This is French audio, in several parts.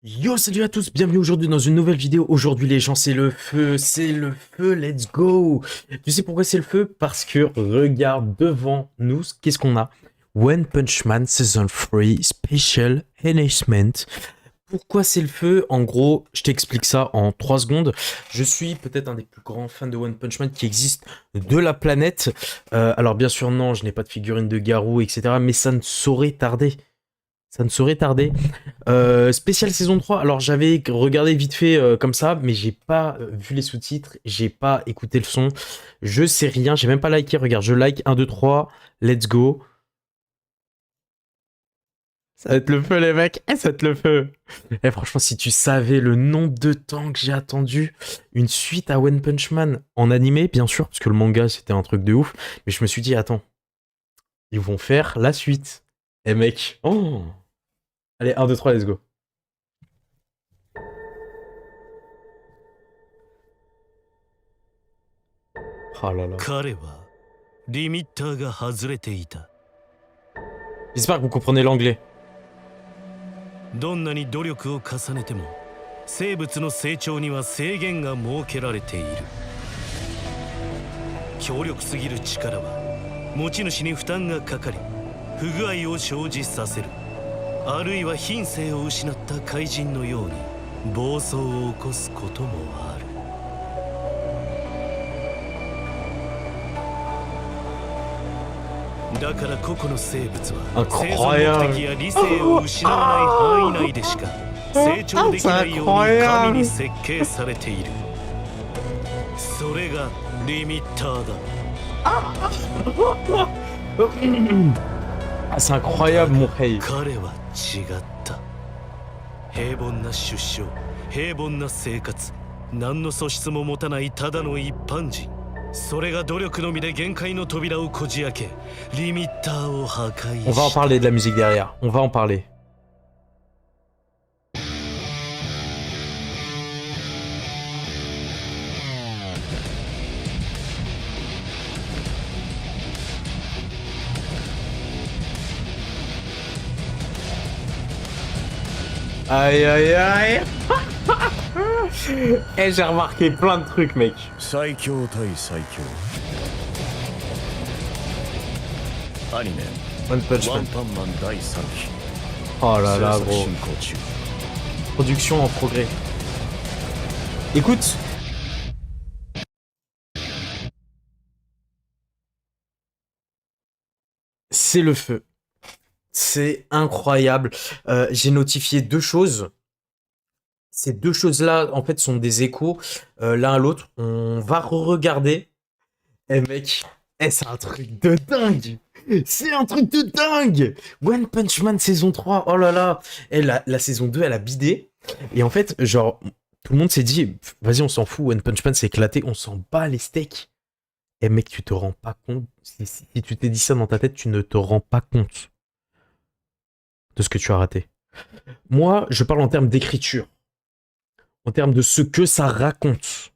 Yo, salut à tous, bienvenue aujourd'hui dans une nouvelle vidéo. Aujourd'hui les gens, c'est le feu, let's go. Tu sais pourquoi c'est le feu? Parce que regarde devant nous, qu'est-ce qu'on a? One Punch Man Season 3 Special Enhancement. Pourquoi c'est le feu? En gros, je t'explique ça en 3 secondes. Je suis peut-être un des plus grands fans de One Punch Man qui existe de la planète. Alors bien sûr non, je n'ai pas de figurine de Garou, etc. Mais ça ne saurait tarder. Ça ne saurait tarder. Spécial saison 3. Alors j'avais regardé vite fait comme ça, mais j'ai pas vu les sous-titres, j'ai pas écouté le son. Je sais rien, j'ai même pas liké. Regarde, je like 1, 2, 3, let's go. Ça va être le feu les mecs, ça va être le feu. Et franchement, si tu savais le nombre de temps que j'ai attendu une suite à One Punch Man en animé, bien sûr, parce que le manga c'était un truc de ouf, mais je me suis dit, attends, ils vont faire la suite. Eh mec, oh. Allez, 1, 2, 3, let's go. Oh là là. J'espère que vous comprenez l'anglais. どんなに努力を重ねても生物の成長には制限が設けられている。強力すぎる力は持ち主に負担がかかり不具合を生じさせる。あるいは品性を失った怪人のように暴走を起こすこともある。だから個々の生物は生存目的や理性を失わない範囲内でしか成長できないように神に設計されている。それがリミッターだ。Ah, c'est incroyable, mon rey. 彼は違った。平凡な出生、平凡な生活、何の素質も持たないただの一般人。それが努力のみで限界の扉をこじ開け、リミッターを破壊した。 On va en parler de la musique derrière. On va en parler. Aïe aïe aïe. Et j'ai remarqué plein de trucs, mec. One Punch Man. Oh là là, gros. Production en progrès. Écoute. C'est le feu. C'est incroyable. J'ai notifié 2 choses. Ces 2 choses-là, en fait, sont des échos l'un à l'autre. On va re-regarder. Eh mec, c'est un truc de dingue. C'est un truc de dingue. One Punch Man saison 3, oh là là. Et la saison 2, elle a bidé. Et en fait, genre, tout le monde s'est dit, vas-y, on s'en fout, One Punch Man s'est éclaté, on s'en bat les steaks. Eh mec, tu te rends pas compte. Si tu t'es dit ça dans ta tête, tu ne te rends pas compte de ce que tu as raté. Moi, je parle en termes d'écriture. En termes de ce que ça raconte.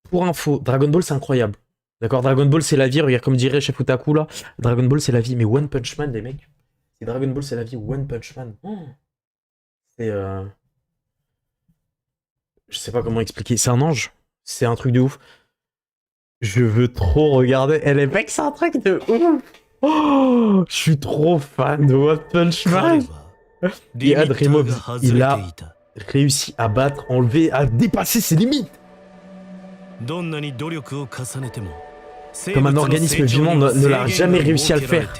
Pour info, Dragon Ball, c'est incroyable. D'accord, Dragon Ball, c'est la vie. Regarde, comme dirait Chef Otaku, là. Dragon Ball, c'est la vie. Mais One Punch Man, les mecs. Si Dragon Ball, c'est la vie. One Punch Man. Oh, c'est... Je sais pas comment expliquer. C'est un ange. C'est un truc de ouf. Je veux trop regarder. Et les mecs, c'est un truc de ouf. Oh, je suis trop fan de One Punch Man. Et Adremov, il a réussi à battre, enlever, à dépasser ses limites. Comme un organisme vivant ne l'a jamais réussi à le faire.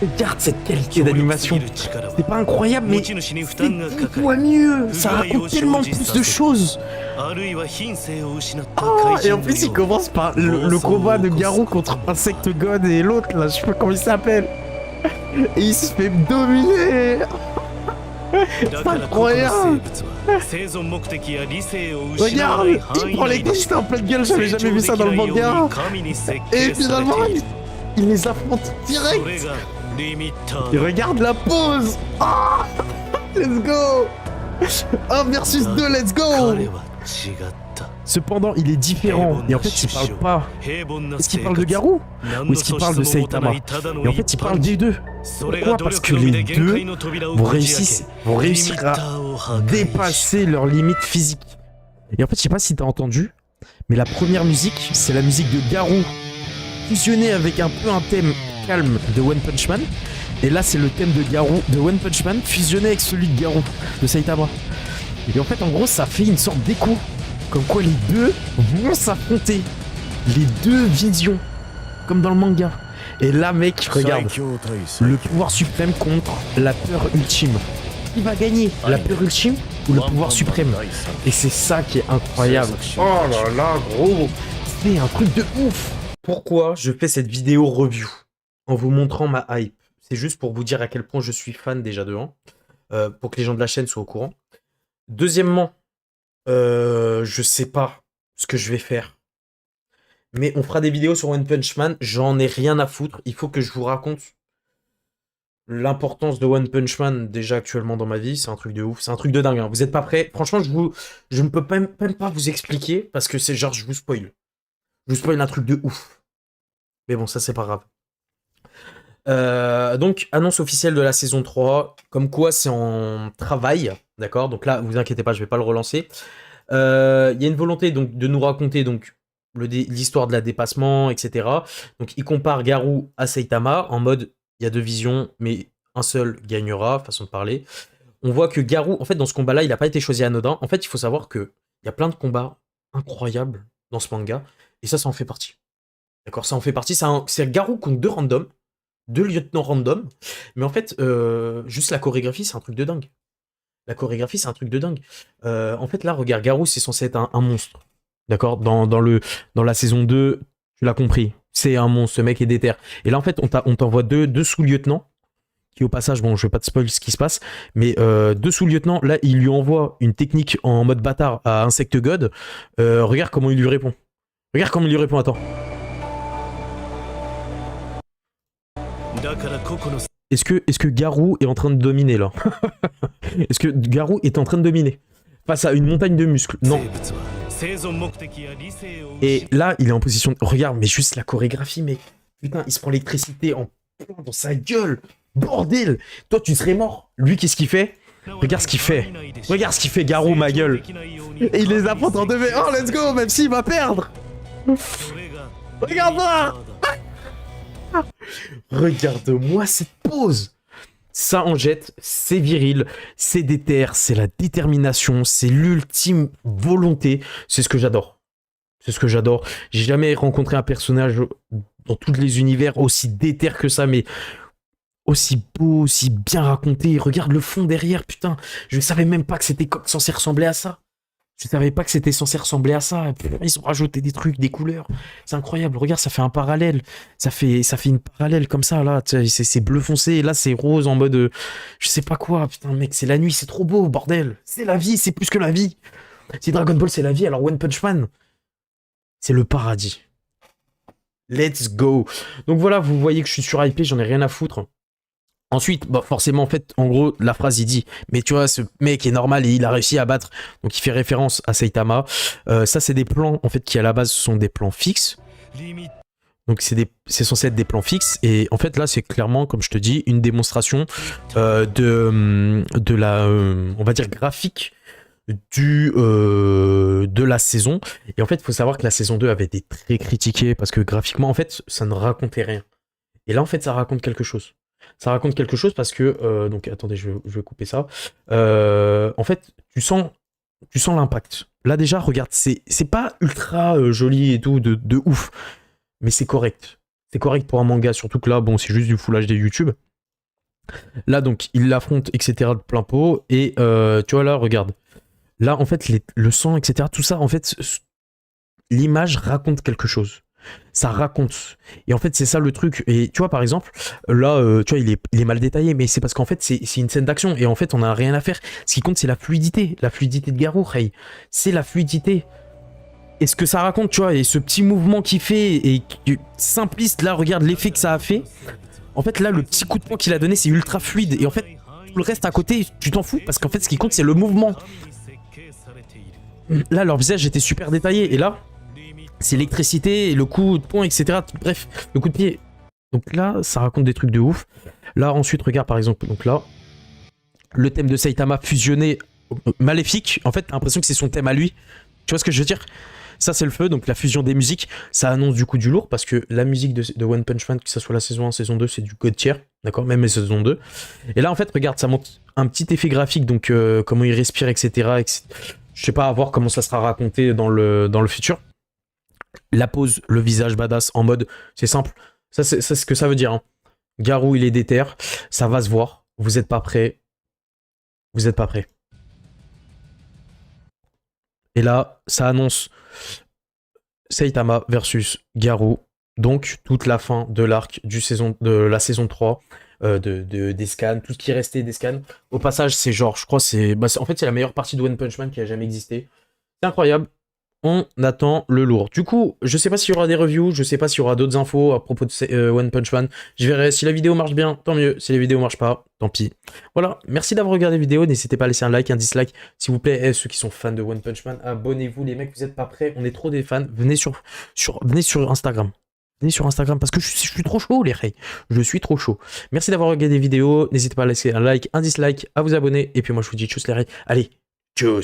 Regarde cette qualité d'animation. C'est pas incroyable, mais c'est 10 fois mieux. Ça raconte tellement plus de choses. Oh, et en plus, il commence par le combat de Garou contre Insect God et l'autre, là, je sais pas comment il s'appelle. Et il se fait dominer. C'est incroyable. Regarde, il prend les gosses en pleine gueule, j'avais jamais vu ça dans le manga. Et finalement, il les affronte direct. Et regarde la pose. Oh, let's go. 1 versus 2, let's go. Cependant, il est différent. Et en fait, il parle pas. Est-ce qu'il parle de Garou? Ou est-ce qu'il parle de Saitama? Et en fait, il parle des deux. Pourquoi? Parce que les deux vont réussir à dépasser leurs limites physiques. Et en fait, je sais pas si t'as entendu, mais la première musique, c'est la musique de Garou, fusionnée avec un peu un thème calme de One Punch Man. Et là, c'est le thème de Garou, de One Punch Man, fusionné avec celui de Garou, de Saitama. Et en fait, en gros, ça fait une sorte d'écho. Comme quoi les deux vont s'affronter. Les deux visions. Comme dans le manga. Et là, mec, regarde. Le pouvoir suprême contre la peur ultime. Qui va gagner? La peur ultime ou le pouvoir suprême? Et c'est ça qui est incroyable. Oh là là, gros. C'est un truc de ouf. Pourquoi je fais cette vidéo review en vous montrant ma hype? C'est juste pour vous dire à quel point je suis fan déjà de 1. Pour que les gens de la chaîne soient au courant. Deuxièmement, je sais pas ce que je vais faire. Mais on fera des vidéos sur One Punch Man. J'en ai rien à foutre. Il faut que je vous raconte l'importance de One Punch Man déjà actuellement dans ma vie. C'est un truc de ouf. C'est un truc de dingue. Hein. Vous êtes pas prêts? Franchement, je ne peux même pas vous expliquer parce que c'est genre je vous spoil. Je vous spoil un truc de ouf. Mais bon, ça c'est pas grave. Donc, annonce officielle de la saison 3. Comme quoi c'est en travail. D'accord? Donc là, vous inquiétez pas, je vais pas le relancer. Il y a une volonté donc, de nous raconter donc l'histoire de la dépassement, etc. Donc il compare Garou à Saitama en mode il y a deux visions, mais un seul gagnera, façon de parler. On voit que Garou, en fait, dans ce combat-là, il n'a pas été choisi anodin. En fait, il faut savoir qu'il y a plein de combats incroyables dans ce manga, et ça en fait partie. D'accord, ça en fait partie. C'est Garou contre deux randoms, deux lieutenants random, mais en fait, juste la chorégraphie, c'est un truc de dingue. La chorégraphie, c'est un truc de dingue. En fait, là, regarde, Garou, c'est censé être un monstre. D'accord, dans la saison 2, tu l'as compris. C'est un monstre, ce mec est déter. Et là, en fait, on t'envoie deux sous-lieutenants, qui au passage, bon, je vais pas te spoiler ce qui se passe, mais deux sous-lieutenants, là, il lui envoie une technique en mode bâtard à Insect God. Regarde comment il lui répond. Regarde comment il lui répond, attends. Est-ce que Garou est en train de dominer, là? Est-ce que Garou est en train de dominer face à une montagne de muscles? Non. Et là, il est en position... Regarde, mais juste la chorégraphie, mec. Putain, il se prend l'électricité en plein dans sa gueule. Bordel! Toi, tu serais mort. Lui, qu'est-ce qu'il fait? Regarde ce qu'il fait. Regarde ce qu'il fait, Garou, ma gueule. Et il les affronte en 2v. Oh, let's go, même s'il va perdre. Regarde-moi. Regarde-moi cette pose. Ça en jette, c'est viril, c'est déter, c'est la détermination, c'est l'ultime volonté. C'est ce que j'adore. C'est ce que j'adore. J'ai jamais rencontré un personnage dans tous les univers aussi déter que ça, mais aussi beau, aussi bien raconté. Regarde le fond derrière, putain. Je ne savais même pas que c'était censé ressembler à ça. Je savais pas que c'était censé ressembler à ça. Ils ont rajouté des trucs, des couleurs. C'est incroyable. Regarde, ça fait un parallèle. Ça fait une parallèle comme ça, là. C'est bleu foncé. Et là, c'est rose en mode... je sais pas quoi. Putain, mec, c'est la nuit. C'est trop beau, bordel. C'est la vie. C'est plus que la vie. Si Dragon Ball, c'est la vie, alors One Punch Man, c'est le paradis. Let's go. Donc voilà, vous voyez que je suis surhypé. J'en ai rien à foutre. Ensuite, bah forcément, en fait, en gros, la phrase, il dit « Mais tu vois, ce mec est normal et il a réussi à battre. » Donc, il fait référence à Saitama. Ça, c'est des plans, en fait, qui, à la base, sont des plans fixes. Donc, c'est censé être des plans fixes. Et en fait, là, c'est clairement, comme je te dis, une démonstration de la, on va dire, graphique de la saison. Et en fait, il faut savoir que la saison 2 avait été très critiquée parce que, graphiquement, en fait, ça ne racontait rien. Et là, en fait, ça raconte quelque chose. Ça raconte quelque chose parce que... donc, attendez, je vais couper ça. En fait, tu sens l'impact. Là, déjà, regarde, c'est pas ultra joli et tout, de ouf. Mais c'est correct. C'est correct pour un manga, surtout que là, bon, c'est juste du Full HD YouTube. Là, donc, il l'affronte, etc. de plein pot. Et tu vois, là, regarde. Là, en fait, le sang, etc. Tout ça, en fait, l'image raconte quelque chose. Ça raconte. Et en fait, c'est ça le truc. Et tu vois, par exemple, là, tu vois, il est mal détaillé, mais c'est parce qu'en fait, c'est une scène d'action. Et en fait, on n'a rien à faire. Ce qui compte, c'est la fluidité. La fluidité de Garou, hey. C'est la fluidité. Et ce que ça raconte, tu vois, et ce petit mouvement qu'il fait, et simpliste, là, regarde l'effet que ça a fait. En fait, là, le petit coup de poing qu'il a donné, c'est ultra fluide. Et en fait, tout le reste à côté, tu t'en fous, parce qu'en fait, ce qui compte, c'est le mouvement. Là, leur visage était super détaillé. Et là, c'est l'électricité, le coup de poing, etc. Bref, le coup de pied. Donc là, ça raconte des trucs de ouf. Là, ensuite, regarde par exemple, donc là, le thème de Saitama fusionné, maléfique. En fait, t'as l'impression que c'est son thème à lui. Tu vois ce que je veux dire? Ça, c'est le feu, donc la fusion des musiques. Ça annonce du coup du lourd, parce que la musique de One Punch Man, que ce soit la saison 1, saison 2, c'est du god tier, d'accord? Même les saisons 2. Et là, en fait, regarde, ça montre un petit effet graphique, donc comment il respire, etc. Je sais pas, à voir comment ça sera raconté dans le futur. La pose, le visage badass, en mode, c'est simple. Ça, c'est ce que ça veut dire. Hein. Garou, il est déter, ça va se voir. Vous êtes pas prêts. Vous êtes pas prêts. Et là, ça annonce Saitama versus Garou. Donc, toute la fin de l'arc de la saison 3 des scans, tout ce qui restait des scans. Au passage, c'est genre, je crois, en fait, c'est la meilleure partie de One Punch Man qui a jamais existé. C'est incroyable. On attend le lourd. Du coup, je sais pas s'il y aura des reviews, je sais pas s'il y aura d'autres infos à propos de One Punch Man. Je verrai. Si la vidéo marche bien, tant mieux. Si la vidéo marche pas, tant pis. Voilà, merci d'avoir regardé la vidéo. N'hésitez pas à laisser un like, un dislike, s'il vous plaît. Et ceux qui sont fans de One Punch Man, abonnez-vous. Les mecs, vous êtes pas prêts. On est trop des fans. Venez sur Instagram. Venez sur Instagram parce que je suis trop chaud, les reys. Je suis trop chaud. Merci d'avoir regardé la vidéo. N'hésitez pas à laisser un like, un dislike, à vous abonner. Et puis moi, je vous dis tchuss, les reys. Allez, tchuss.